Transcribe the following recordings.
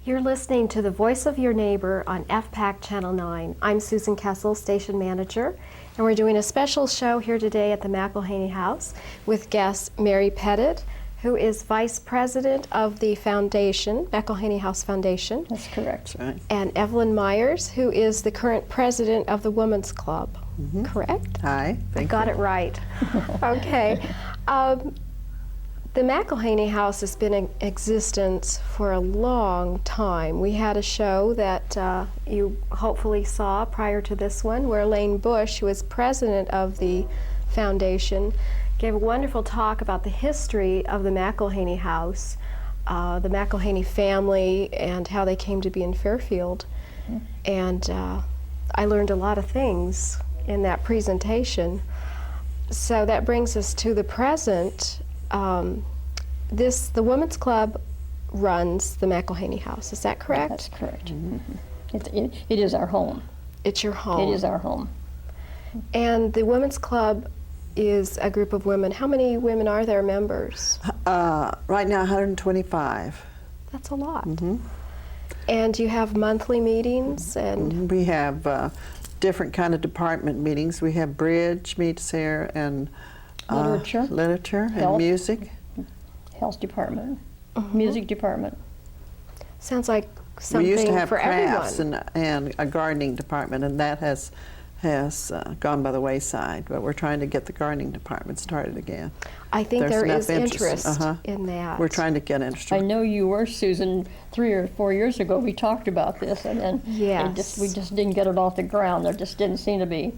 You're listening to The Voice of Your Neighbor on FPAC Channel 9. I'm Susan Kessel, station manager, and we're doing a special show here today at the McElhinney House with guest Mary Pettit, who is Vice President of the foundation, McElhinney House Foundation. That's correct. Right. And Evelyn Myers, who is the current President of the Women's Club. Mm-hmm. Correct? Hi. I got it right. Okay. The McElhinney House has been in existence for a long time. We had a show that you hopefully saw prior to this one, where Elaine Bush, who is president of the foundation, gave a wonderful talk about the history of the McElhinney House, the McElhinney family, and how they came to be in Fairfield. Mm-hmm. And I learned a lot of things in that presentation. So that brings us to the present. The Women's Club runs the McElhinney House. Is that correct? That's correct. Mm-hmm. It is our home. It's your home. It is our home. And the Women's Club is a group of women. How many women are there members? Right now, 125. That's a lot. Mm-hmm. And you have monthly meetings, and we have different kind of department meetings. We have bridge meets here, and literature and health, music. Health department, mm-hmm. music department. Sounds like something we used to have for crafts everyone. and a gardening department, and that has gone by the wayside. But we're trying to get the gardening department started again. I think There's there is enough interest in that. We're trying to get interest. I know you were, Susan. 3 or 4 years ago, we talked about this, and then yes. we just didn't get it off the ground. There just didn't seem to be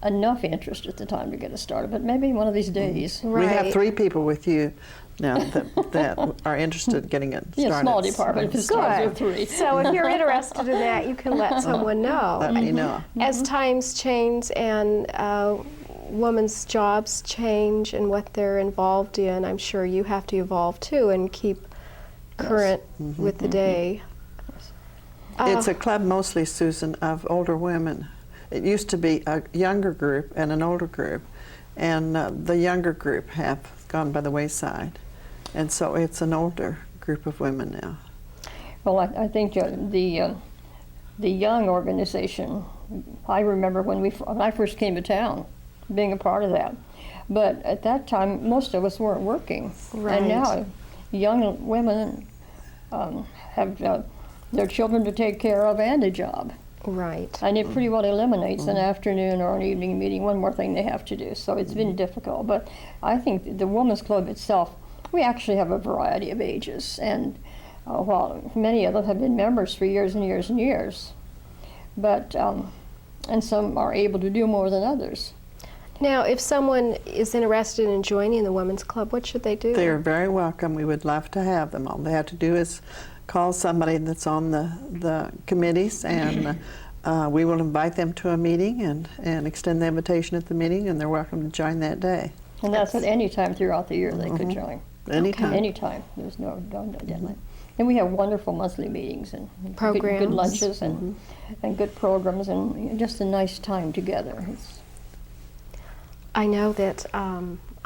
enough interest at the time to get it started, but maybe one of these days. Right. We have 3 people with you now that are interested in getting it started. Yeah, small department, if it starts with 3. So if you're interested in that, you can let someone know. Let me know. As times change and women's jobs change and what they're involved in, I'm sure you have to evolve too and keep current with the day. It's a club mostly, Susan, of older women. It used to be a younger group and an older group, and the younger group have gone by the wayside, and so it's an older group of women now. Well, I think the young organization, I remember when I first came to town, being a part of that. But at that time, most of us weren't working. Right. And now, young women have their children to take care of and a job. Right. And it pretty well eliminates an afternoon or an evening meeting, one more thing they have to do. So it's been difficult. But I think the Women's Club itself, we actually have a variety of ages. And while many of them have been members for years and years and years, but and some are able to do more than others. Now, if someone is interested in joining the Women's Club, what should they do? They're very welcome. We would love to have them. All they have to do is call somebody that's on the committees, and we will invite them to a meeting and extend the invitation at the meeting, and they're welcome to join that day. And that's at any time throughout the year they could join. Anytime. Okay. Anytime. There's no deadline. And we have wonderful monthly meetings and programs. Good lunches and good programs and just a nice time together. I know that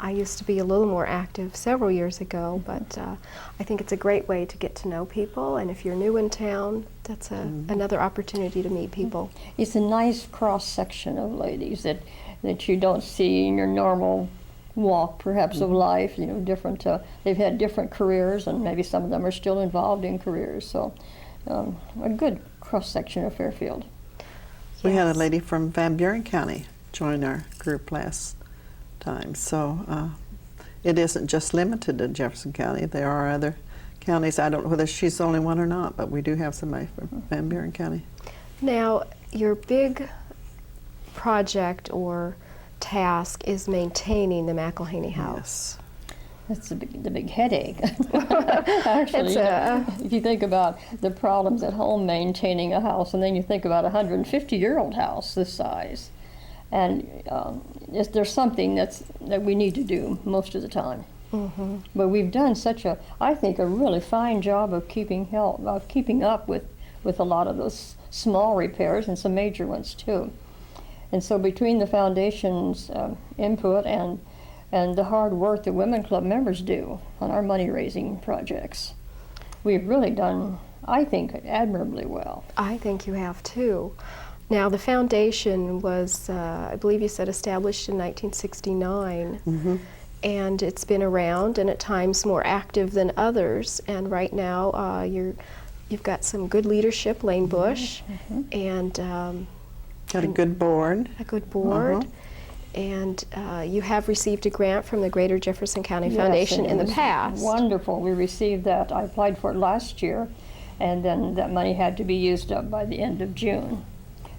I used to be a little more active several years ago, but I think it's a great way to get to know people, and if you're new in town, that's another opportunity to meet people. It's a nice cross-section of ladies that you don't see in your normal walk, perhaps, of life. You know, different. They've had different careers, and maybe some of them are still involved in careers. So, a good cross-section of Fairfield. We had a lady from Van Buren County join our group last time. So it isn't just limited to Jefferson County. There are other counties. I don't know whether she's the only one or not, but we do have somebody from Van Buren County. Now, your big project or task is maintaining the McElhinney House. Yes. That's the big headache. Actually, if you think about the problems at home maintaining a house, and then you think about a 150-year-old house this size, and there's something that we need to do most of the time. But we've done I think, a really fine job of keeping up with a lot of those small repairs and some major ones too. And so between the foundation's input and the hard work the Women Club members do on our money-raising projects, we've really done, I think, admirably well. I think you have too. Now, the foundation was, I believe you said, established in 1969. And it's been around, and at times more active than others. And right now, you've got some good leadership, Lane Bush, and Got a good board. a good board. And you have received a grant from the Greater Jefferson County Yes, Foundation and in it the was past. Wonderful. We received that. I applied for it last year, and then that money had to be used up by the end of June.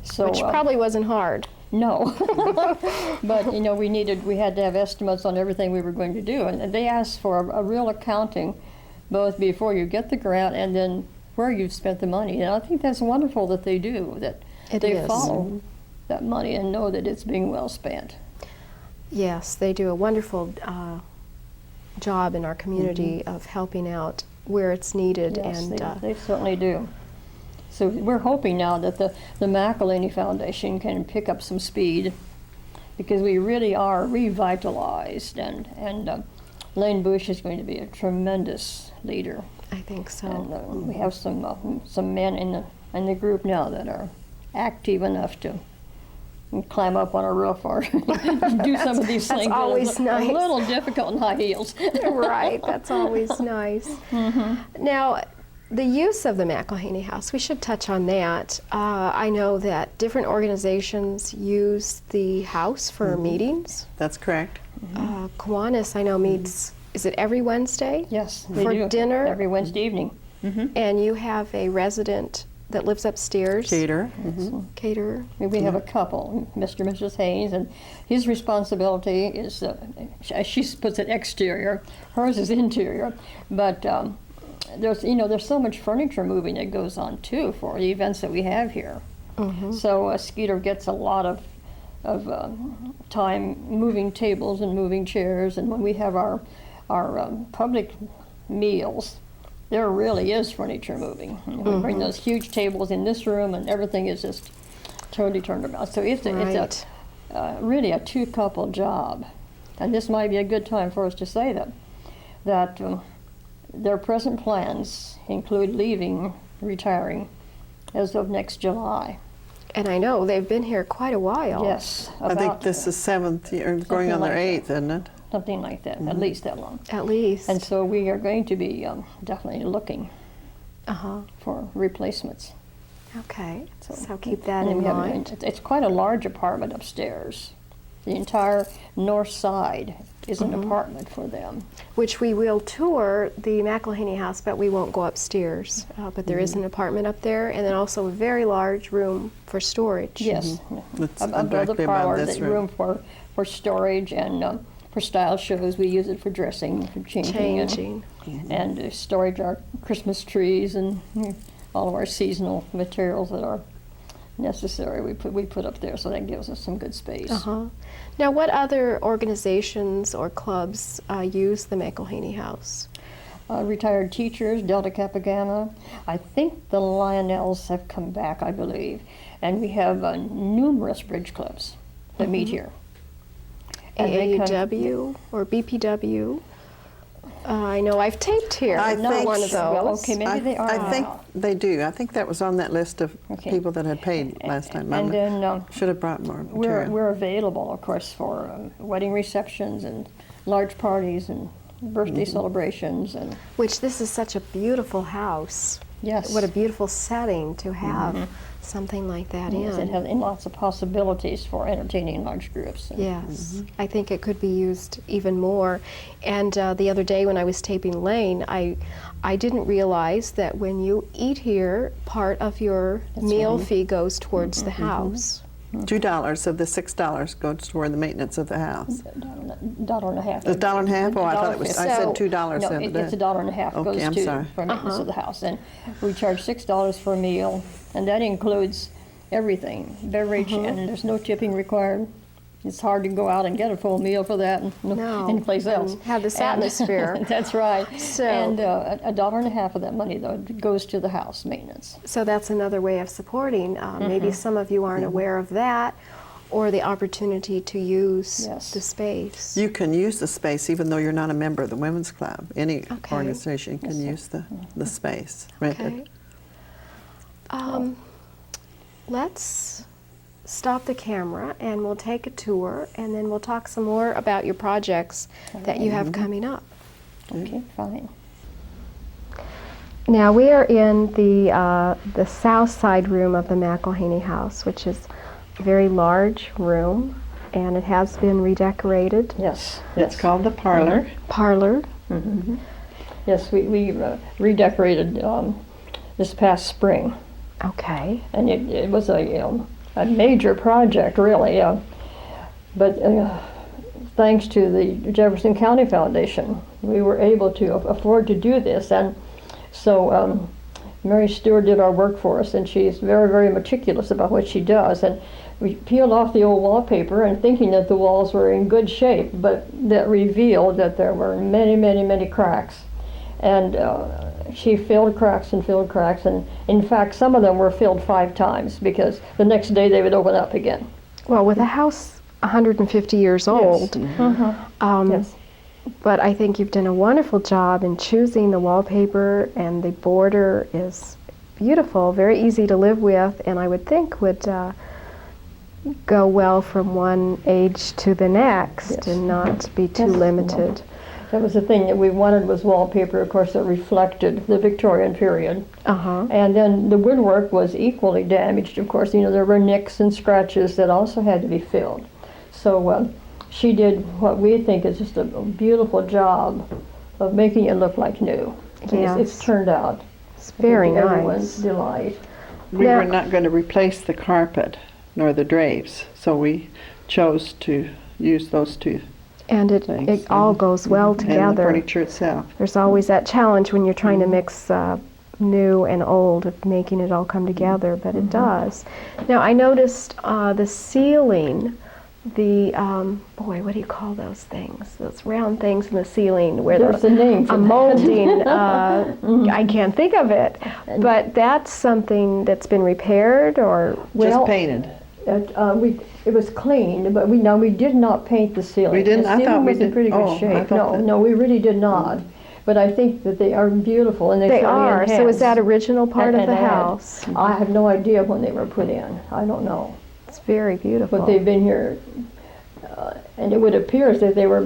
So, Which probably wasn't hard. no, but you know, we had to have estimates on everything we were going to do, and they asked for a real accounting, both before you get the grant and then where you've spent the money. And I think that's wonderful that they do, that It they is. follow that money and know that it's being well spent. Yes, they do a wonderful job in our community of helping out where it's needed. Yes, And they certainly do. So we're hoping now that the McElhinney Foundation can pick up some speed, because we really are revitalized, and Lane Bush is going to be a tremendous leader. I think so. And we have some men in the group now that are active enough to climb up on a roof or do some of these things. That's always nice. A little difficult in high heels. Right, that's always nice. Now, the use of the McElhinney House, we should touch on that. I know that different organizations use the house for meetings. That's correct. Kiwanis, I know, meets, is it every Wednesday? Yes, they For do. dinner? Every Wednesday evening. And you have a resident that lives upstairs. Cater. Caterer. We have a couple, Mr. and Mrs. Hayes, and his responsibility is, she puts it exterior, hers is interior, but there's so much furniture moving that goes on too for the events that we have here. So Skeeter gets a lot of time moving tables and moving chairs, and when we have our public meals, there really is furniture moving. We bring those huge tables in this room, and everything is just totally turned around. So it's really a two-couple job, and this might be a good time for us to say that their present plans include retiring as of next July. And I know they've been here quite a while. Yes, I think this is 7th year, going on their like 8th, isn't it? something like that, at least that long. At least. And so we are going to be definitely looking for replacements. Okay, so keep that And then in we have mind. it's quite a large apartment upstairs. The entire north side is an apartment for them. Which we will tour the McElhinney House, but we won't go upstairs. But there is an apartment up there, and then also a very large room for storage. Yes, It's above the directly above parlor, this the room. room for storage, and for style shows we use it for dressing, for changing. And storage our Christmas trees and all of our seasonal materials that are necessary. We put up there, so that gives us some good space. Now, what other organizations or clubs use the McElhinney House? Retired teachers, Delta Kappa Gamma. I think the Lionels have come back, I believe. And we have numerous bridge clubs that meet here. And they come- AAUW or BPW? I know I've taped here. I Not think one of so. those. Well, okay, maybe they are I think now. they do. I think that was on that list of Okay. people that had paid last time. And then Should have brought more we're material. available, of course, for wedding receptions and large parties and birthday celebrations, and Which this is such a beautiful house. yes, What a beautiful setting to have something like that yes, in. it has lots of possibilities for entertaining large groups. And Yes, I think it could be used even more. And the other day when I was taping Lane, I didn't realize that when you eat here, part of your meal fee goes towards the house. $2 of the $6 goes toward the maintenance of the house. $1.50. A dollar and a half? Oh, I thought it was. I said So- $2 No, the other day. it's $1.50 Okay, goes I'm to sorry. for maintenance of the house, and we charge $6 for a meal, and that includes everything, beverage, and there's no tipping required. It's hard to go out and get a full meal for that No, anyplace else. and have this And- atmosphere. That's right. So- And $1.50 of that money though goes to the house maintenance. So that's another way of supporting. Maybe some of you aren't aware of that, or the opportunity to use Yes. the space. You can use the space even though you're not a member of the Women's Club. Any Okay. organization can use the space, rent Okay. it. Let's stop the camera and we'll take a tour, and then we'll talk some more about your projects that you have coming up. Okay, fine. Now we are in the south side room of the McElhinney House, which is a very large room, and it has been redecorated. Yes. It's called the Parlor. Parlor. Mm-hmm. Yes, we redecorated this past spring, Okay. and it was a major project, really. But thanks to the Jefferson County Foundation, we were able to afford to do this, and so Mary Stewart did our work for us, and she's very, very meticulous about what she does. And we peeled off the old wallpaper and thinking that the walls were in good shape, but that revealed that there were many, many, many cracks. And she filled cracks, and in fact, some of them were filled 5 times because the next day they would open up again. Well, with a house 150 years old, Yes. but I think you've done a wonderful job in choosing the wallpaper, and the border is beautiful, very easy to live with, and I would think would go well from one age to the next. Yes. And not be too Yes. limited. That was the thing that we wanted, was wallpaper, of course, that reflected the Victorian period. Uh-huh. And then the woodwork was equally damaged, of course. You know, there were nicks and scratches that also had to be filled. So she did what we think is just a beautiful job of making it look like new. Yes. It's turned out It's very to everyone's nice. delight. We Now- were not going to replace the carpet nor the drapes, so we chose to use those two And it things. all goes well And the together. furniture itself. There's always that challenge when you're trying to mix new and old, of making it all come together, but it does. Now, I noticed the ceiling, boy, what do you call those things? Those round things in the ceiling where There's a name for a that. molding, I can't think of it, but that's something that's been repaired, or Just painted. It was cleaned, but we did not paint the ceiling. We didn't? The I ceiling thought we was in did. pretty good Oh, I shape. thought that- No, we really did not. But I think that they are beautiful, and they they certainly are. So is enhance that original part of and the add. house? I have no idea when they were put in. I don't know. It's very beautiful. But they've been here, and it would appear as if they were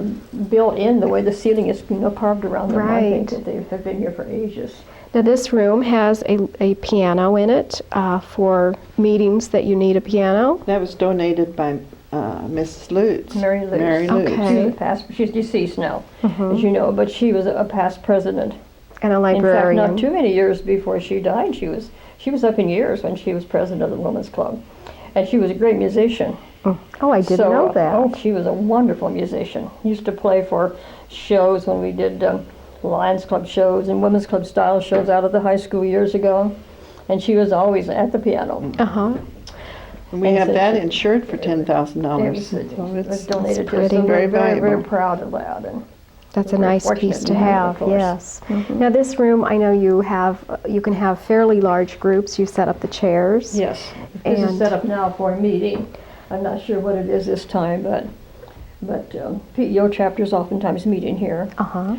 built in the way the ceiling is, carved around them. I think Right. that they have been here for ages. Now, this room has a piano in it for meetings that you need a piano. That was donated by Mrs. Lutz. Mary Lutz. Mary Lutz. Okay. She's deceased now, as you know, but she was a past president. And a In fact, librarian. not too many years before she died, she was up in years when she was president of the Women's Club, and she was a great musician. Oh, I didn't know that. Oh, she was a wonderful musician. Used to play for shows when we did Lions Club shows and Women's Club style shows out of the high school years ago, and she was always at the piano. Uh-huh. And we And have so that she- insured for $10,000. It was donated to us, pretty. so we're Very very, very valuable. proud of that. And That's a we're nice fortunate piece to have it, have, of course. yes. Now, this room, I know you can have fairly large groups. You set up the chairs. Yes, this is And- set up now for a meeting. I'm not sure what it is this time, but PEO chapters oftentimes meet in here. Uh-huh.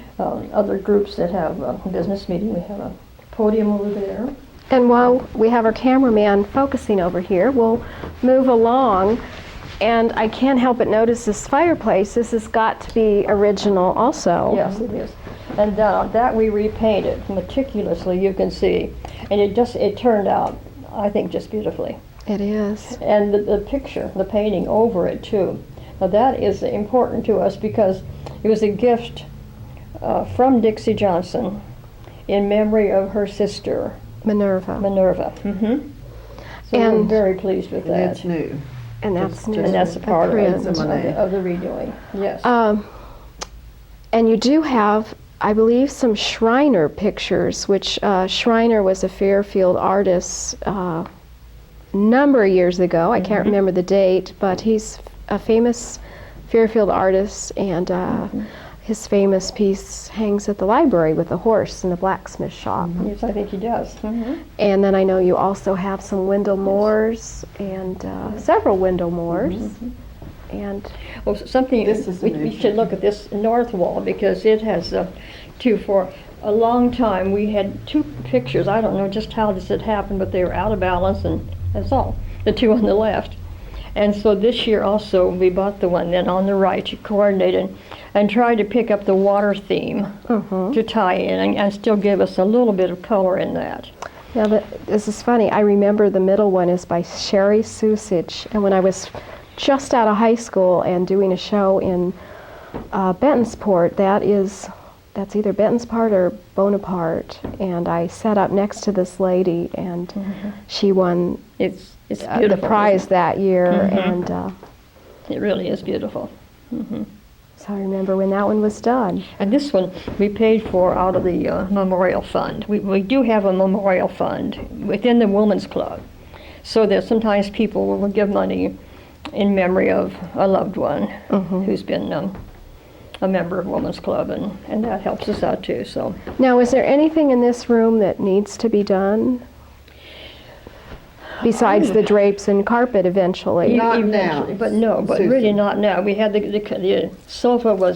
Other groups that have a business meeting, we have a podium over there. And while we have our cameraman focusing over here, we'll move along. And I can't help but notice this fireplace. This has got to be original also. Yes, it is. And that we repainted meticulously, you can see. And it turned out, I think, just beautifully. It is. And the picture, the painting over it too. Now that is important to us because it was a gift from Dixie Johnson in memory of her sister, Minerva. Minerva. So we're And- very pleased with And that. it's new. And that's Just- new. And that's a part of print. the redoing. Yes. And you do have, I believe, some Schreiner pictures, which Schreiner was a Fairfield artist number of years ago. I can't remember the date, but he's a famous Fairfield artist, and his famous piece hangs at the library with the horse in the blacksmith shop. Yes, I think he does. And then I know you also have some Wendell Moores and several Wendell Moores. And Well, something, This is we new. should look at this north wall because it has a long time, we had two pictures. I don't know just how this had happened, but they were out of balance, and that's all, the two on the left. And so this year also, we bought the one then on the right, coordinated, and tried to pick up the water theme to tie in and still give us a little bit of color in that. Now, this is funny. I remember the middle one is by Sherry Susich, and when I was just out of high school and doing a show in Bentonsport, that's either Bentonsport or Bonaparte, and I sat up next to this lady, and she won It's the beautiful, prize isn't that year, and it? It really is beautiful. so I remember when that one was done. And this one we paid for out of the memorial fund. We do have a memorial fund within the Women's Club, so that sometimes people will give money in memory of a loved one who's been a member of Women's Club, and that helps us out too. So Now, is there anything in this room that needs to be done? Besides the drapes and carpet eventually? Not eventually, now, but Susan. really not now. We had the sofa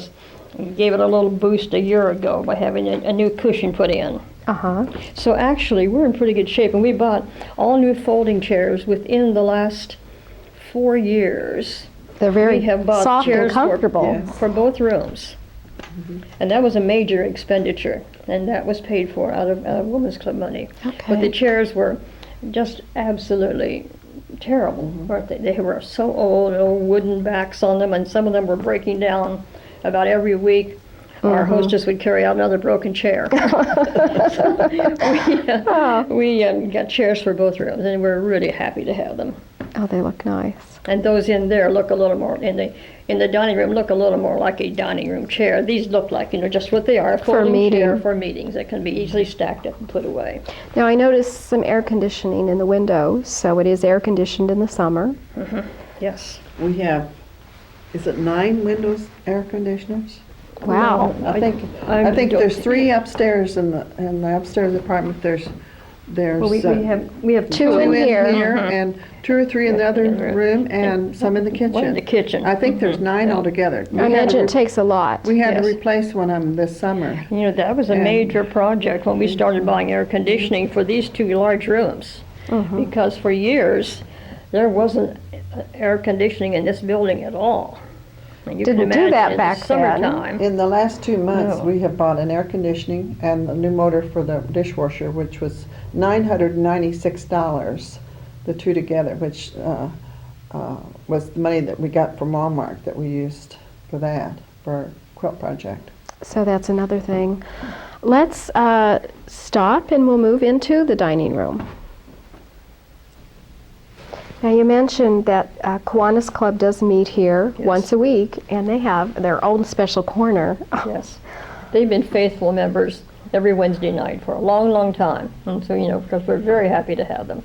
gave it a little boost a year ago by having a new cushion put in. Uh-huh. So actually, we're in pretty good shape, and we bought all new folding chairs within the last 4 years. They're very We have bought soft and chairs comfortable. for both rooms. And that was a major expenditure, and that was paid for out of Women's Club money. But the Okay. chairs were just absolutely terrible, weren't they? They were so old wooden backs on them, and some of them were breaking down about every week. Our hostess would carry out another broken chair. So we got chairs for both rooms, and we're really happy to have them. Oh, they look nice. And those in there look a little more, in the dining room, look a little more like a dining room chair. These look like, just what they are, a folding chair for meetings that can be easily stacked up and put away. Now, I noticed some air conditioning in the windows, so it is air conditioned in the summer. Yes. We have, is it 9 windows air conditioners? Wow. I think there's 3 upstairs in the upstairs apartment. There's Well, we have Two two in here. and 2 or 3 in the other room, and some in the kitchen. One in the kitchen. I think there's 9 altogether. I imagine it takes a lot. We had to Yes. replace one of them this summer. That was a major project when we started buying air conditioning for these 2 large rooms. Because for years, there wasn't air conditioning in this building at all. And you can Didn't do imagine that in back the then. summertime. In the last 2 months, No. we have bought an air conditioning and a new motor for the dishwasher, which was $996, the 2 together, which was the money that we got from Walmart that we used for that, for our quilt project. So that's another thing. Let's stop and we'll move into the dining room. Now, you mentioned that Kiwanis Club does meet here once a week, and they have their own special corner. Yes. They've been faithful members every Wednesday night for a long, long time. And so, because we're very happy to have them.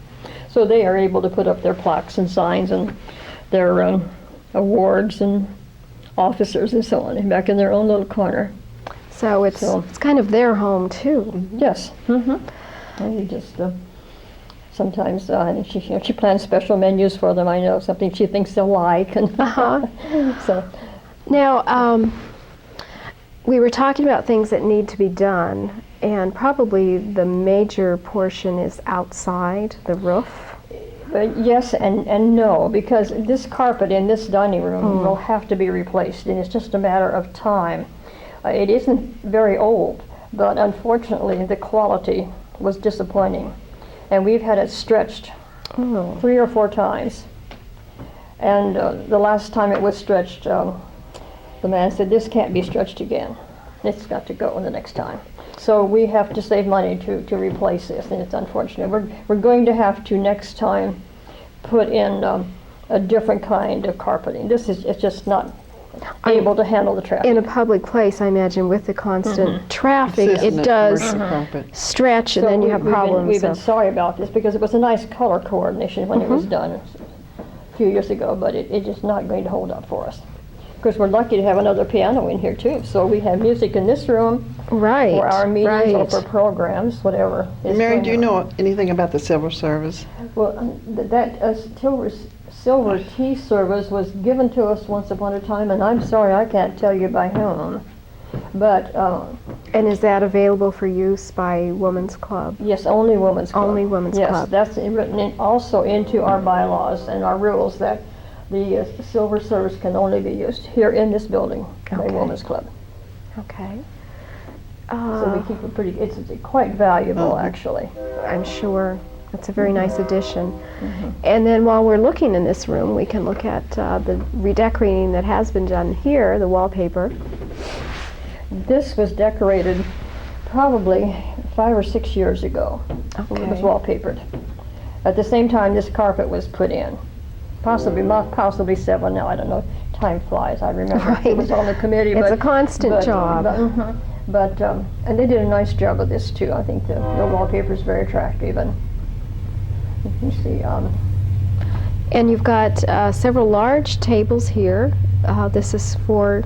So they are able to put up their plaques and signs and their awards and officers and so on back in their own little corner. So it's kind of their home, too. Yes. And you just sometimes she plans special menus for them. I know something she thinks they'll like. And so Now, we were talking about things that need to be done, and probably the major portion is outside, the roof. yes and no, because this carpet in this dining room will have to be replaced, and it's just a matter of time. It isn't very old, but unfortunately the quality was disappointing. And we've had it stretched 3 or 4 times. And the last time it was stretched, the man said, "This can't be stretched again. It's got to go the next time." So we have to save money to replace this, and it's unfortunate. We're going to have to next time put in a different kind of carpeting. It's just not able to handle the traffic. In a public place, I imagine, with the constant traffic, Consistent it does commercial carpet. stretch, and So then you have problems. We've been of- sorry about this because it was a nice color coordination when it was done a few years ago, but it's just not going to hold up for us. Of course, we're lucky to have another piano in here too, so we have music in this room Right, for our meetings or right. for programs, whatever. is Mary, going do you on. know anything about the civil service? Well, that silver tea service was given to us once upon a time, and I'm sorry I can't tell you by whom. But And is that available for use by Women's Club? Yes, only Women's Club. Only Women's yes, Club. That's written also into our bylaws and our rules that the silver service can only be used here in this building by Okay. Women's Club. Okay. So we keep it pretty, it's quite valuable actually. I'm sure. It's a very nice addition. And then while we're looking in this room, we can look at the redecorating that has been done here, the wallpaper. This was decorated probably 5 or 6 years ago. It was Okay. wallpapered. At the same time, this carpet was put in. Possibly 7 now, I don't know. Time flies. I remember Right. it was on the committee. It's a constant job. And they did a nice job of this too. I think the wallpaper is very attractive. And you can see, And you've got several large tables here. This is for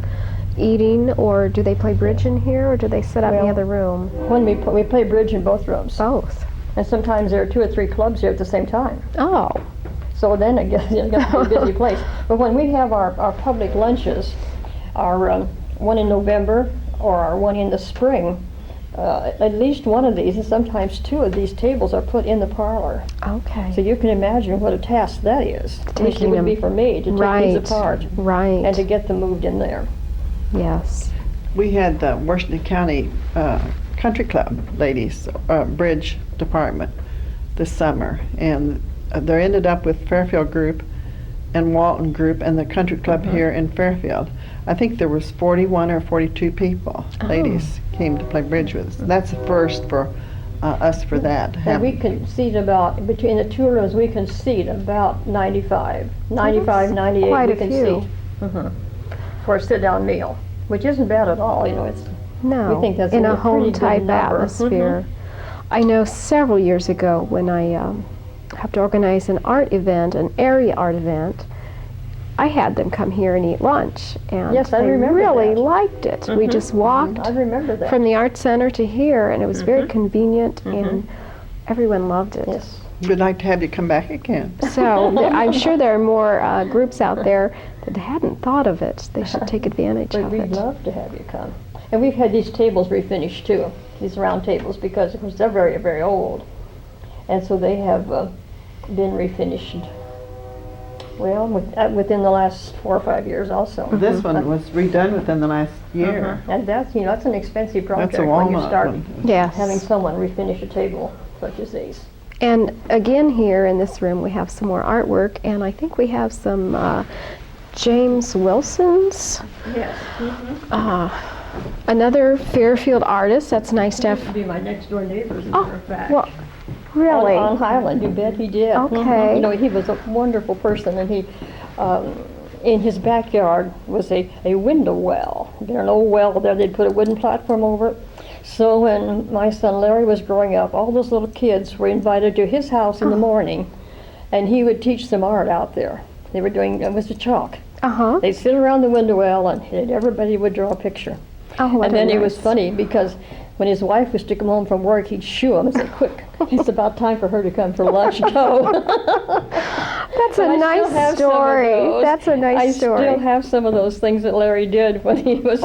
eating, or do they play bridge in here, or do they sit out in the Well, other room? when we play bridge in both rooms. Both. And sometimes there are 2 or 3 clubs here at the same time. Oh, So then it gets a busy place. But when we have our public lunches, our one in November or our one in the spring, at least one of these, and sometimes 2 of these tables are put in the parlor. okay. So you can imagine what a task that is. At least it Taking would be them- for me to take right, these apart right. and to get them moved in there. Yes. We had the Washington County Country Club ladies bridge department this summer, and they ended up with Fairfield group and Walton group and the country club here in Fairfield. I think there was 41 or 42 people, ladies, came to play bridge with us. That's the first for us for that. And we can seat about, between the 2 rooms, we can seat about 95, 98 quite we a can few. seat. For a sit-down meal, which isn't bad at all, you know, it's, No, we think that's in a pretty good home-type number. atmosphere. I know several years ago when I have to organize an art event, an area art event, I had them come here and eat lunch, and Yes, I they remember really that. liked it. We just walked I remember that. from the art center to here, and it was very convenient, and everyone loved it. Yes. We'd like to have you come back again. So I'm sure there are more groups out there that hadn't thought of it. They should take advantage But of we'd it. love to have you come. And we've had these tables refinished too, these round tables, because of course they're very, very old. And so they have been refinished, well, within the last 4 or 5 years also. This one was redone within the last year. And that's, you know, that's an expensive project That's a when you walnut start one. Yes. having someone refinish a table such as these. And again, here in this room, we have some more artwork, and I think we have some James Wilson's, Yes. another Fairfield artist. That's nice to Used to have. be my next door neighbor, as a matter of fact. Well, really? On Highland, you bet he did. Okay. You know, he was a wonderful person, and he, in his backyard was a window well. There's an old well there, they'd put a wooden platform over it. So when my son Larry was growing up, all those little kids were invited to his house in the morning, and he would teach them art out there. They were doing, it was a chalk. Uh-huh. They'd sit around the window well, and everybody would draw a picture. Oh, what And then a it was nice- funny because when his wife was to come home from work, he'd shoo him and say, "Quick, it's about time for her to come for lunch." Go. That's But a I still nice have some of story. those. That's a nice I story. still have some of those things that Larry did when he was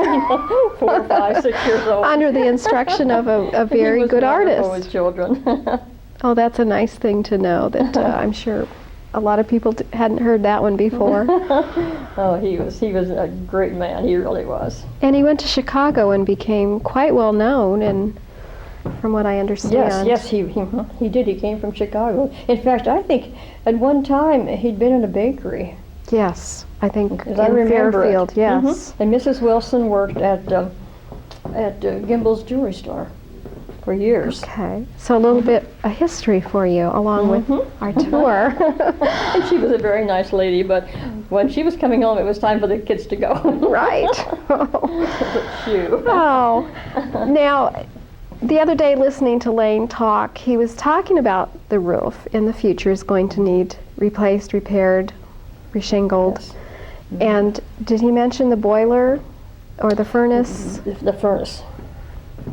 4, 5, 6 years old. Under the instruction of a He very was good wonderful artist. with children. Oh, that's a nice thing to know that I'm sure a lot of people hadn't heard that one before. Oh, he was a great man. He really was. And he went to Chicago and became quite well known, and from what I understand. Yes, he did. He came from Chicago. In fact, I think at one time he'd been in a bakery. Yes, I think As I in remember it. Fairfield, yes. And Mrs. Wilson worked at Gimbel's jewelry store for years. Okay, so a little bit of history for you along with our tour. And she was a very nice lady, but when she was coming home, it was time for the kids to go. Right. Shoo. Oh, now, the other day listening to Lane talk, he was talking about the roof in the future is going to need replaced, repaired, reshingled. Yes. And did he mention the boiler or the furnace? The furnace.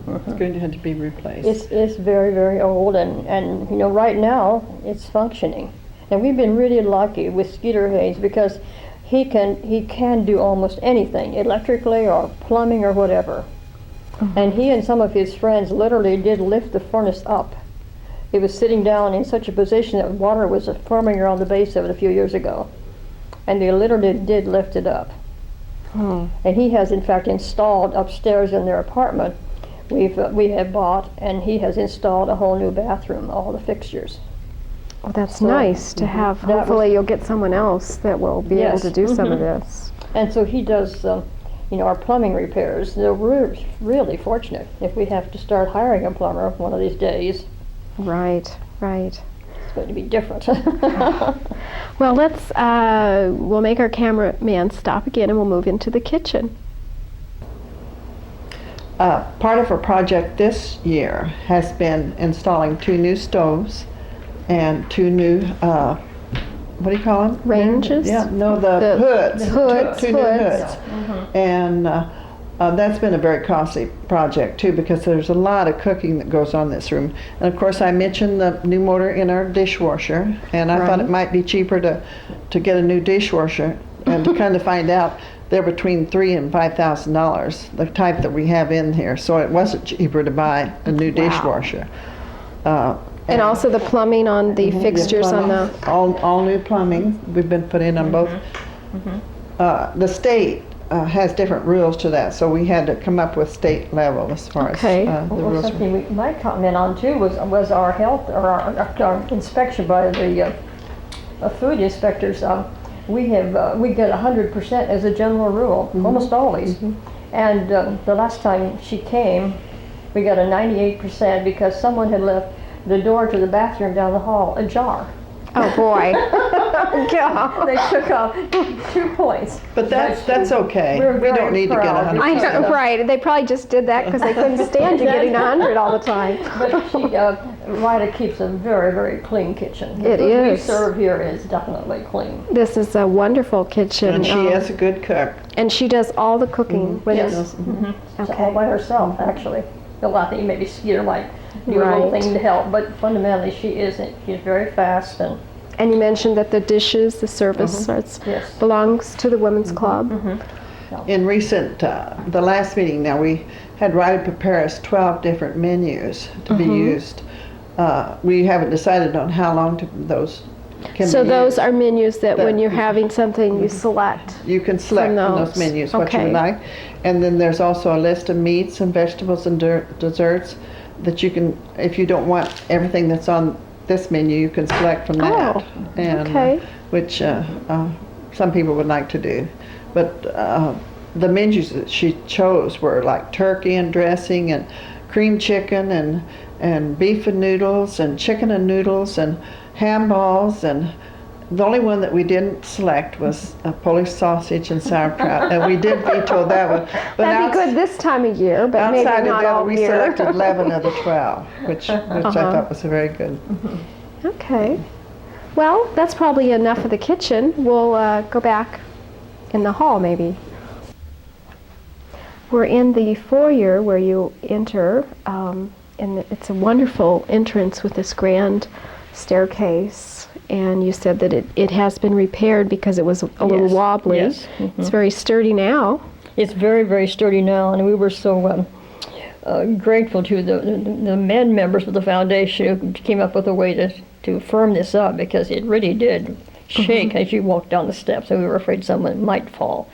It's going to have to be replaced. It's very, very old, and you know, right now it's functioning. And we've been really lucky with Skeeter Hayes because he can do almost anything, electrically or plumbing or whatever. And he and some of his friends literally did lift the furnace up. It was sitting down in such a position that water was forming around the base of it a few years ago. And they literally did lift it up. And he has in fact installed upstairs in their apartment, we have bought, and he has installed a whole new bathroom, all the fixtures. Well, that's So, nice to have. that was- Hopefully you'll get someone else that will be able Yes. to do some of this. And so he does, our plumbing repairs. We're really fortunate if we have to start hiring a plumber one of these days. Right, right. It's going to be different. Well, we'll make our cameraman stop again and we'll move into the kitchen. Part of our project this year has been installing 2 new stoves and 2 new, what do you call them? Ranges? Yeah, no, the hoods. the hoods, Two new hoods. hoods. And that's been a very costly project too, because there's a lot of cooking that goes on in this room. And of course I mentioned the new motor in our dishwasher, and I thought Right. it might be cheaper to get a new dishwasher, and to kind of find out they're between $3,000 and $5,000, the type that we have in here. So it wasn't cheaper to buy a new dishwasher. And also the plumbing on the fixtures on the... All new plumbing. We've been put in on both. The state has different rules to that, so we had to come up with state level as far Okay. as the Well, rules. something we might comment on too was our health, or our inspection by the food inspectors. We get 100% as a general rule, almost always. And the last time she came, we got a 98% because someone had left the door to the bathroom down the hall ajar. Oh, boy. God. They took off 2 points. But that's okay. We're We don't very need to get proud. 100%. I know, right. They probably just did that because they couldn't stand you getting 100 all the time. But Rita keeps a very, very clean kitchen. It The food we is. serve here is definitely clean. This is a wonderful kitchen. And she is a good cook. And she does all the cooking. When Yes. it's- So Okay. all by herself, actually. A lot of things, maybe Skeeter might do a little Right. thing to help, but fundamentally she isn't. She's very fast and And you mentioned that the dishes, the service, yes. belongs to the Women's Club. In recent, the last meeting now, we had Rita prepare us 12 different menus to be used. We haven't decided on how long those can So be those used. are menus that when That- you're having something, you select. You can select from from those. those menus what you Okay. would like. And then there's also a list of meats and vegetables and desserts that you can, if you don't want everything that's on this menu, you can select from that. Oh, And, okay. which some people would like to do. But the menus that she chose were like turkey and dressing and cream chicken and beef and noodles and chicken and noodles and ham balls, and the only one that we didn't select was Polish sausage and sauerkraut, and we did veto that one. But That'd be good this time of year, but maybe outside of not that, all we year. selected 11 of the 12, which I thought was very good. Okay. Well, that's probably enough of the kitchen. We'll go back in the hall, maybe. We're in the foyer where you enter, and it's a wonderful entrance with this grand staircase. And you said that it has been repaired because it was a little Yes, wobbly. yes. It's very sturdy now. It's very, very sturdy now, and we were so grateful to the men members of the foundation who came up with a way to firm this up, because it really did shake as you walked down the steps, and we were afraid someone might fall.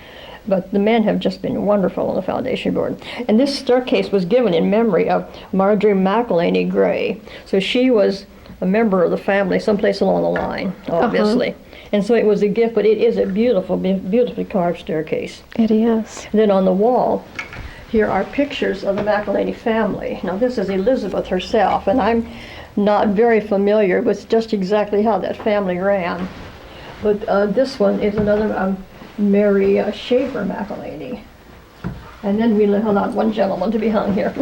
But the men have just been wonderful on the foundation board. And this staircase was given in memory of Marjorie McElhinney Gray. So she was a member of the family someplace along the line, obviously. And so it was a gift, but it is a beautiful, beautifully carved staircase. It is. And then on the wall, here are pictures of the McElhinney family. Now this is Elizabeth herself, and I'm not very familiar with just exactly how that family ran. But this one is another Mary Schaefer McElhinney. And then we allowed one gentleman to be hung here.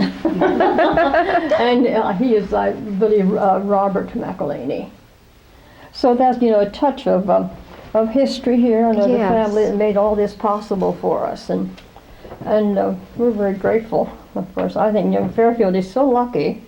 And he is, I believe, Robert McElhinney. So that's, a touch of history here, and of the Yes. family that made all this possible for us. And we're very grateful, of course. I think Fairfield is so lucky.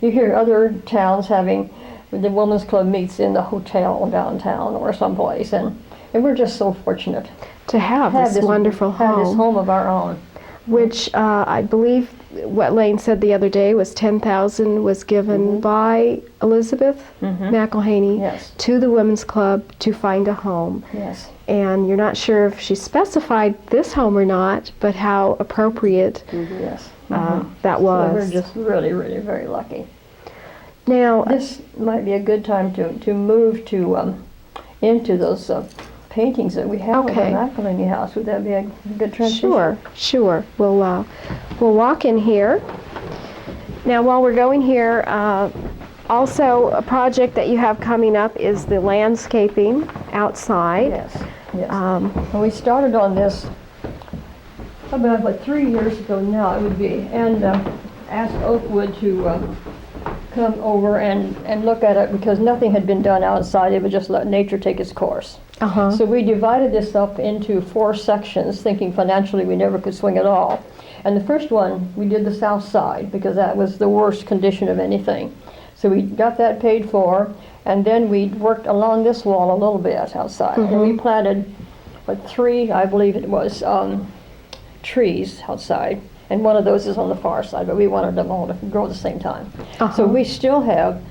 You hear other towns having the Women's Club meets in the hotel downtown or someplace, and we're just so fortunate To have this wonderful have this home, home of our own. which I believe what Lane said the other day was $10,000 was given by Elizabeth McElhinney Yes. to the Women's Club to find a home. Yes. And you're not sure if she specified this home or not, but how appropriate Yes. that So was. we're just really, really very lucky. Now, This might be a good time to move to into those paintings that we have Okay. at the McElhinney House. Would that be a good transition? Sure. We'll walk in here. Now, while we're going here, also a project that you have coming up is the landscaping outside. Yes. Yes. And we started on this about 3 years ago now it would be, and asked Oakwood to come over and look at it because nothing had been done outside. It would just let nature take its course. So we divided this up into 4 sections, thinking financially we never could swing it all. And the first one, we did the south side because that was the worst condition of anything. So we got that paid for, and then we worked along this wall a little bit outside. And we planted 3, I believe it was, trees outside. And one of those is on the far side, but we wanted them all to grow at the same time. So we still have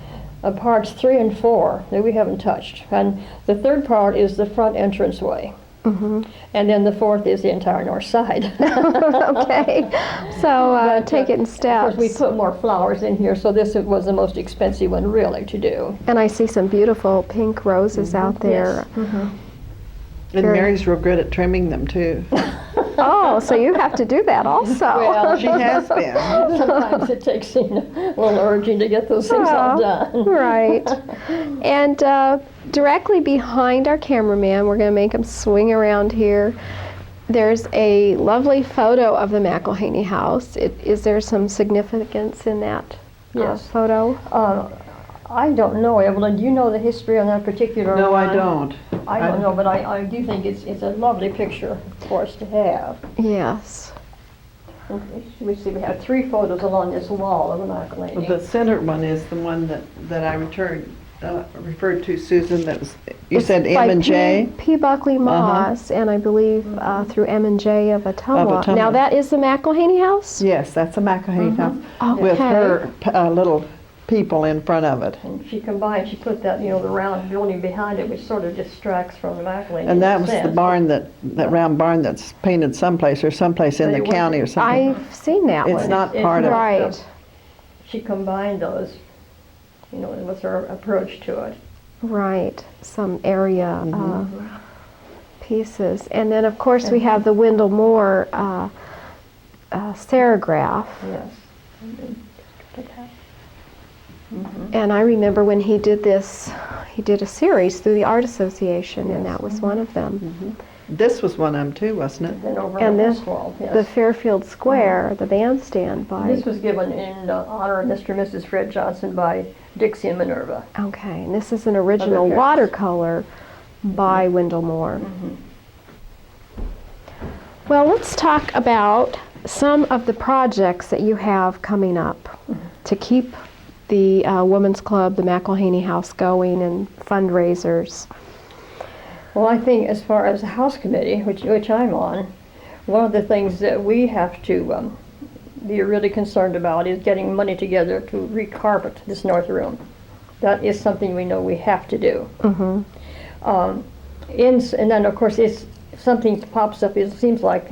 parts 3 and 4 that we haven't touched. And the third part is the front entranceway. And then the 4th is the entire north side. Okay, so But, take it in Of steps. course, we put more flowers in here, so this was the most expensive one really to do. And I see some beautiful pink roses out there. And Very- Mary's real good at trimming them too. Oh, so you have to do that also. Well, She has been. Sometimes it takes a little urging to get those things all done. Right. And directly behind our cameraman, we're going to make him swing around here. There's a lovely photo of the McElhinney House. Is there some significance in that Yes. photo? I don't know, Evelyn. Do you know the history on that particular No, one? I don't. I don't know, but I do think it's a lovely picture for us to have. Yes. We see we have 3 photos along this wall of the McElhinney. The center one is the one that I referred to, Susan, that was, you It's said by M and J? P. Buckley Moss, and I believe through M&J of Ottumwa. Ottumwa. Now that is the McElhinney House? Yes, that's a McElhinney house with Okay. her little people in front of it. And she put that, the round building behind it, which sort of distracts from the McElhinney. And that was the barn that round barn that's painted someplace in But the it county or wasn't- something. I've seen that It's one. not part of it. Right. She combined those, with her approach to it. Right, some area pieces. And then, of course, we have the Wendell Moore serograph. Yes. And I remember when he did this, he did a series through the Art Association, and that was one of them. This was one of them too, wasn't it? And over And on this- this wall, yes. The Fairfield Square, the bandstand by, This was given in honor of Mr. and Mrs. Fred Johnson by Dixie and Minerva. okay, and this is an original parents. watercolor by Wendell Moore. Well, let's talk about some of the projects that you have coming up to keep the Women's Club, the McElhinney House going, and fundraisers. Well, I think as far as the House Committee, which I'm on, one of the things that we have to be really concerned about is getting money together to recarpet this north room. That is something we know we have to do. And then, of course, if something pops up, it seems like,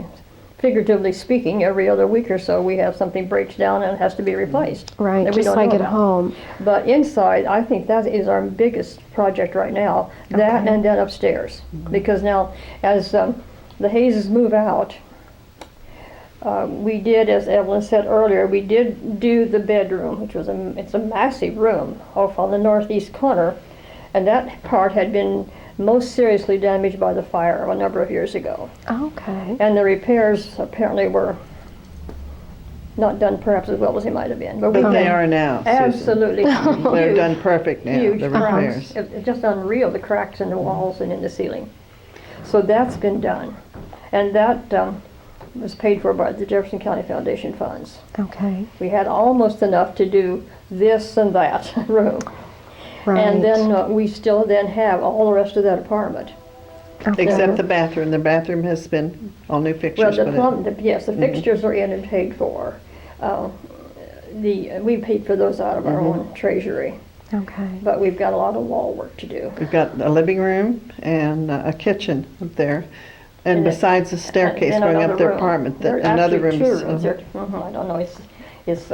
figuratively speaking, every other week or so, we have something breaks down and it has to be replaced. Right, that we just don't like know at about. home. But inside, I think that is our biggest project right now, that and then upstairs. Because now, as the Hayeses move out, we did, as Evelyn said earlier, we did do the bedroom, which was it's a massive room off on the northeast corner, and that part had been most seriously damaged by the fire a number of years ago. Okay. And the repairs apparently were not done perhaps as well as they might have been. But we they did are now, Susan. absolutely They're huge, done perfect now, huge the cracks. repairs. It's just unreal, the cracks in the walls and in the ceiling. So that's been done. And that was paid for by the Jefferson County Foundation funds. Okay. We had almost enough to do this and that room. Right. And then we still then have all the rest of that apartment. Okay. Except the bathroom. The bathroom has been all new Well, fixtures the put in. plumb, yes, the fixtures are in and paid for. We paid for those out of our own treasury, Okay. but we've got a lot of wall work to do. We've got a living room and a kitchen up there. And besides the staircase And going up another their room. apartment, There are another actually room. two rooms. I don't know it's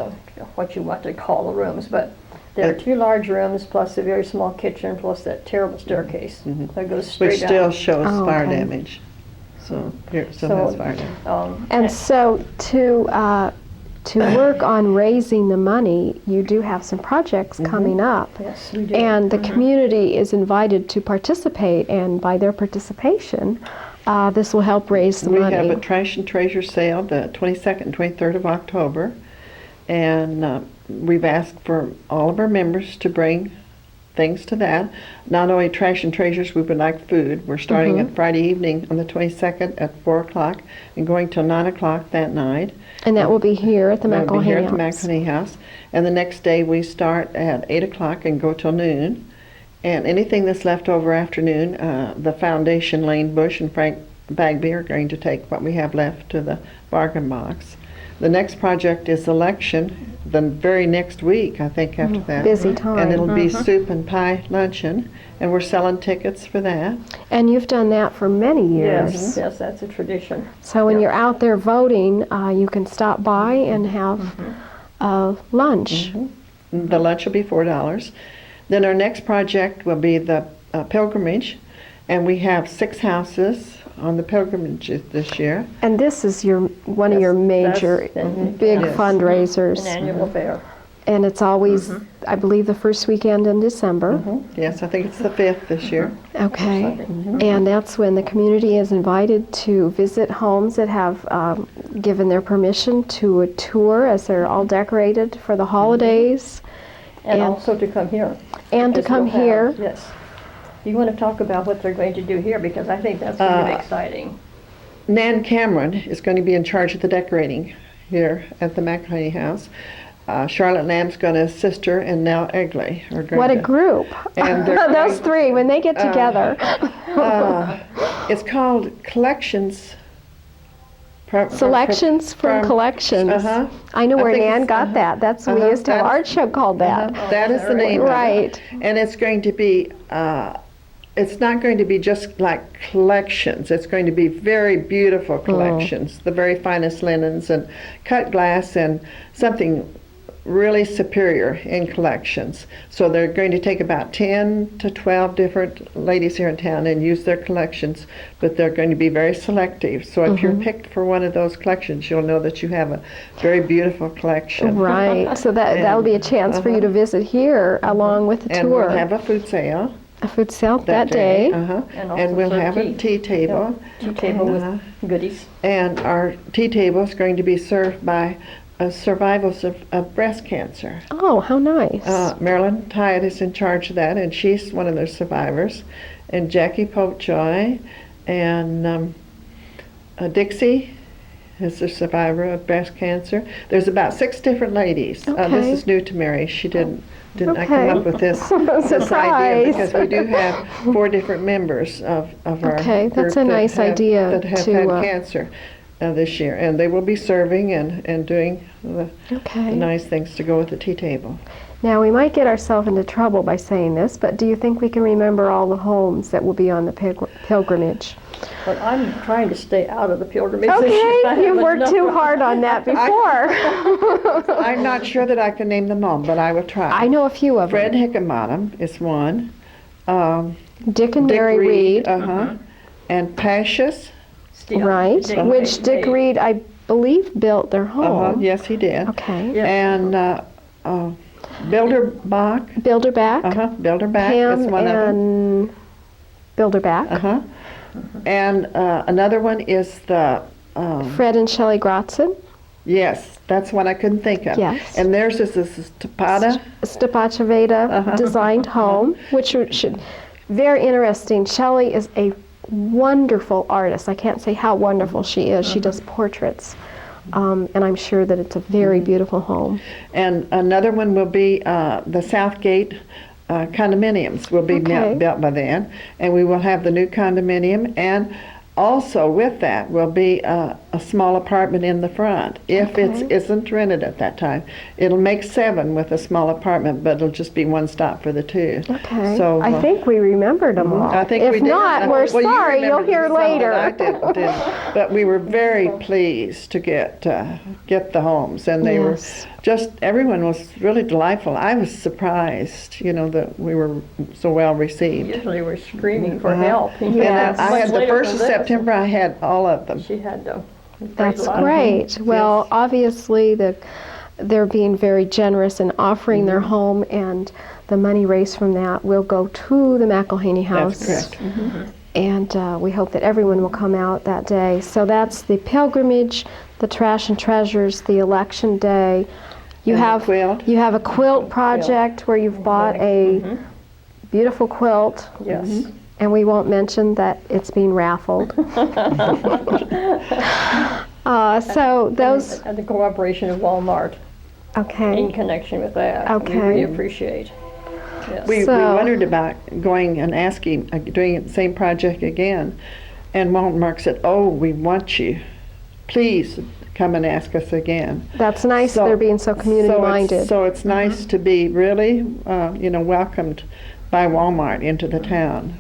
what you want to call the rooms, but there are two large rooms plus a very small kitchen plus that terrible staircase that goes straight Which down. still shows Oh, fire okay. damage. So here it still So, has fire damage. And so to work on raising the money, you do have some projects coming up. Yes, we do. And the community is invited to participate, and by their participation, this will help raise the We money. have a trash and treasure sale the 22nd and 23rd of October. And we've asked for all of our members to bring things to that. Not only trash and treasures, we would like food. We're starting at Friday evening on the 22nd at 4 o'clock and going till 9 o'clock that night. And that will be here at the That will be here McElhinney at the House. McElhinney House. And the next day we start at 8 o'clock and go till noon. And anything that's left over afternoon, the foundation, Lane Bush and Frank Bagby are going to take what we have left to the bargain box. The next project is election, the very next week, I think, after that. Busy time. And it'll be soup and pie luncheon, and we're selling tickets for that. And you've done that for many years. Yes, that's a tradition. So when Yeah. you're out there voting, you can stop by and have lunch. The lunch will be $4. Then our next project will be the pilgrimage, and we have 6 houses on the pilgrimage this year. And this is one of your major big Yes. fundraisers. An annual fair. And it's always, I believe, the first weekend in December. Yes, I think it's the 5th this year. Okay. And that's when the community is invited to visit homes that have given their permission to a tour as they're all decorated for the holidays. And And- also to come here. And to Because come we'll have- here. Yes. You want to talk about what they're going to do here, because I think that's going to be exciting. Nan Cameron is going to be in charge of the decorating here at the McElhinney House. Charlotte Lamb's going to assist her, and Nell Egley are going What a to. group. And they're Those going- three, when they get together. It's called Collections. Selections from collections. Uh-huh. I know I where think Nan it's- got that. That's we Uh-huh. used to have That an is- art show called that. That is the name of it. Right. And it's going to be, it's not going to be just like collections. It's going to be very beautiful collections, the very finest linens and cut glass and something really superior in collections. So they're going to take about 10 to 12 different ladies here in town and use their collections, but they're going to be very selective. So if you're picked for one of those collections, you'll know that you have a very beautiful collection. Right. So that'll be a chance for you to visit here along with the And tour. we'll have a food sale a food sale that day. Uh-huh. And also And we'll serve have a tea table. Tea table with goodies. And our tea table is going to be served by survivors of breast cancer. Oh, how nice. Marilyn Tyatt is in charge of that, and she's one of the survivors. And Jackie Popejoy and Dixie is a survivor of breast cancer. There's about 6 different ladies. Okay. This is new to Mary. She didn't I come Okay. up with this idea Surprise. because we do have 4 different members of our Okay, that's group a nice idea that have to, had cancer this year, and they will be serving and doing the Okay. nice things to go with the tea table. Now, we might get ourselves into trouble by saying this, but do you think we can remember all the homes that will be on the pilgrimage? But I'm trying to stay out of the pilgrimage this year. Okay, I you haven't worked done too it. hard on that before. I'm not sure that I can name them all, but I will try. I know a few of Fred them. Hickenbottom is one. Dick and Dick Mary Reed, and Pashas. Still, right? Dick Which Reed. Dick Reed, I believe, built their home. Yes, he did. Okay. Yeah. And Bilderbach. Bilderback, Bilderbach Pam is one of them. and Bilderback, And another one is the, Fred and Shelley Grotzen, yes, that's one I couldn't think of. Yes. And theirs is the Stepata. Stepachaveda designed home, which should very interesting. Shelley is a wonderful artist. I can't say how wonderful she is. She does portraits, and I'm sure that it's a very beautiful home. And another one will be the Southgate condominiums will be Okay. built by then. And we will have the new condominium. And also with that will be a small apartment in the front. If it isn't rented at that time, it'll make 7 with a small apartment, but it'll just be one stop for the 2. Okay. So I think we remembered them all. I think if we did. not, we're Well, sorry. You'll remembered hear some that later. I didn't. But we were very pleased to get the homes, and they were just, everyone was really delightful. I was surprised, that we were so well received. Usually we're screaming for help. And I had the 1st of September, I had all of them. She had That's great. Well, obviously they're being very generous in offering their home, and the money raised from that will go to the McElhinney House. That's correct. And we hope that everyone will come out that day. So that's the pilgrimage, the trash and treasures, the election day. You have a quilt project where you've bought a beautiful quilt. Yes. And we won't mention that it's being raffled. So those. And the cooperation of Walmart. Okay. In connection with that. Okay. We really appreciate. Yes. We wondered about going and asking, doing the same project again. And Walmart said, "Oh, we want you. Please come and ask us again." That's nice. They're being so community-minded. So it's nice to be really, welcomed by Walmart into the town.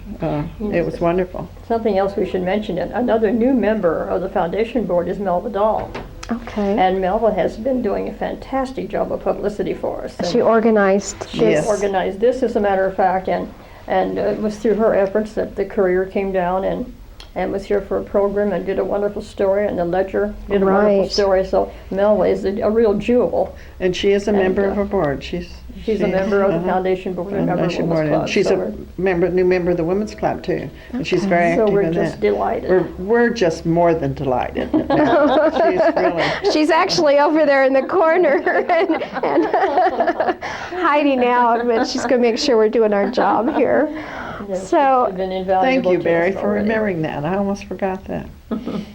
It was wonderful. Something else we should mention, another new member of the foundation board is Melva Dahl. Okay. And Melva has been doing a fantastic job of publicity for us. She organized this. Organized this, as a matter of fact, and it was through her efforts that the Courier came down and was here for a program and did a wonderful story, and the Ledger did a wonderful story. So Melva is a real jewel. And she is a member of our board. She's a member of the foundation board and member of the Women's Club. She's a new member of the Women's Club too, and she's very active in that. So we're just delighted. We're just more than delighted. She's really. She's actually over there in the corner and hiding out, but she's going to make sure we're doing our job here. Yes, so thank you, Barry, for remembering that. I almost forgot that.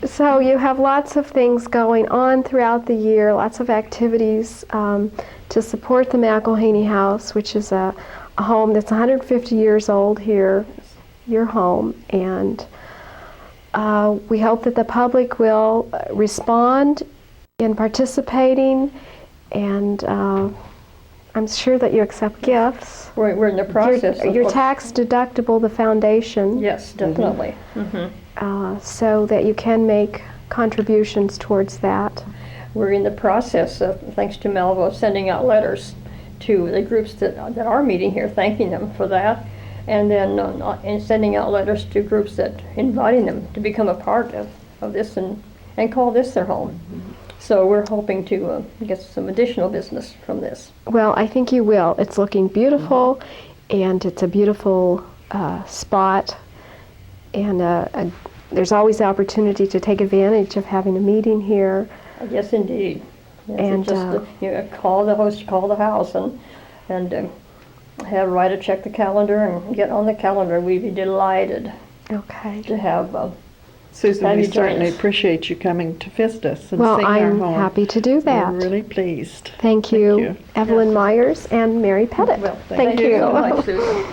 So you have lots of things going on throughout the year, lots of activities to support the McElhinney House, which is a home that's 150 years old here, your home, and we hope that the public will respond in participating, and I'm sure that you accept gifts. We're in the process. You're tax deductible, the foundation. Yes, definitely. So that you can make contributions towards that. We're in the process of, thanks to Melva, sending out letters to the groups that are meeting here, thanking them for that, and then and sending out letters to groups that inviting them to become a part of this and call this their home. So we're hoping to get some additional business from this. Well, I think you will. It's looking beautiful, and it's a beautiful spot, and there's always the opportunity to take advantage of having a meeting here. Yes, indeed. Yes, and just call the host, call the house, and write a check the calendar and get on the calendar. We'd be delighted. Okay. To have. Susan, we certainly appreciate you coming to visit us and seeing our home. Well, I'm happy to do that. We're really pleased. Thank you. Evelyn Myers and Mary Pettit. Well, thank you. So much, Susan.